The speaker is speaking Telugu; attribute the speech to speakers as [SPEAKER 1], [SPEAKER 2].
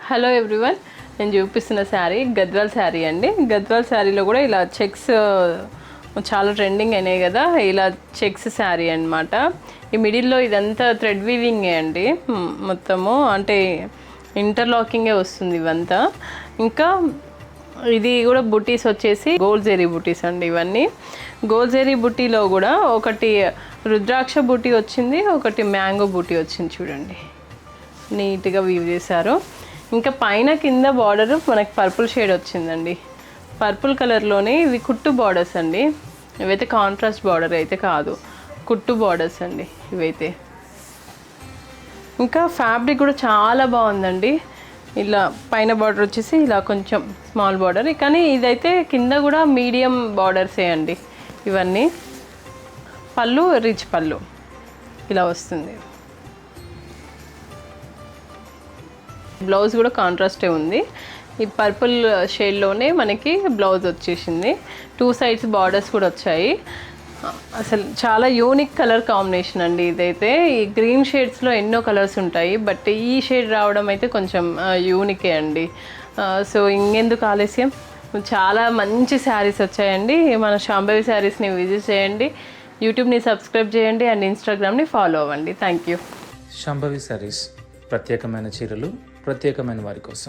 [SPEAKER 1] హలో ఎవ్రీవన్, నేను చూపిస్తున్న శారీ గద్వాల్ శారీ అండి. గద్వాల్ శారీలో కూడా ఇలా చెక్స్ చాలా ట్రెండింగ్ అయినాయి కదా, ఇలా చెక్స్ శారీ అన్నమాట. ఈ మిడిల్లో ఇదంతా థ్రెడ్ వీవింగే అండి, మొత్తము అంటే ఇంటర్లాకింగే వస్తుంది ఇవంతా. ఇంకా ఇది కూడా బుటీస్ వచ్చేసి గోల్డ్ జెరీ బుటీస్ అండి. ఇవన్నీ గోల్డ్ జెరీ బుటీలో కూడా ఒకటి రుద్రాక్ష బుటీ వచ్చింది, ఒకటి మ్యాంగో బుటీ వచ్చింది. చూడండి నీట్గా వీవ్ చేశారు. ఇంకా పైన కింద బార్డర్ మనకి పర్పుల్ షేడ్ వచ్చిందండి. పర్పుల్ కలర్లోనే ఇవి కుట్టు బార్డర్స్ అండి. ఇవైతే కాంట్రాస్ట్ బార్డర్ అయితే కాదు, కుట్టు బార్డర్స్ అండి ఇవైతే. ఇంకా ఫ్యాబ్రిక్ కూడా చాలా బాగుందండి. ఇలా పైన బార్డర్ వచ్చేసి ఇలా కొంచెం స్మాల్ బార్డర్, కానీ ఇదైతే కింద కూడా మీడియం బార్డర్సే అండి ఇవన్నీ. పళ్ళు రిచ్ పళ్ళు ఇలా వస్తుంది. బ్లౌజ్ కూడా కాంట్రాస్టే ఉంది. ఈ పర్పుల్ షేడ్లోనే మనకి బ్లౌజ్ వచ్చేసింది. 2 సైడ్స్ బార్డర్స్ కూడా వచ్చాయి. అసలు చాలా యూనిక్ కలర్ కాంబినేషన్ అండి ఇదైతే. ఈ గ్రీన్ షేడ్స్లో ఎన్నో కలర్స్ ఉంటాయి, బట్ ఈ షేడ్ రావడం అయితే కొంచెం యూనికే అండి. సో ఇంకెందుకు ఆలస్యం, చాలా మంచి శారీస్ వచ్చాయండి. మన శాంభవి శారీస్ని విజిట్ చేయండి, యూట్యూబ్ని సబ్స్క్రైబ్ చేయండి అండ్ ఇన్స్టాగ్రామ్ని ఫాలో అవ్వండి. Thank you.
[SPEAKER 2] శాంభవి శారీస్ ప్రత్యేకమైన చీరలు ప్రత్యేకమైన వారి కోసం.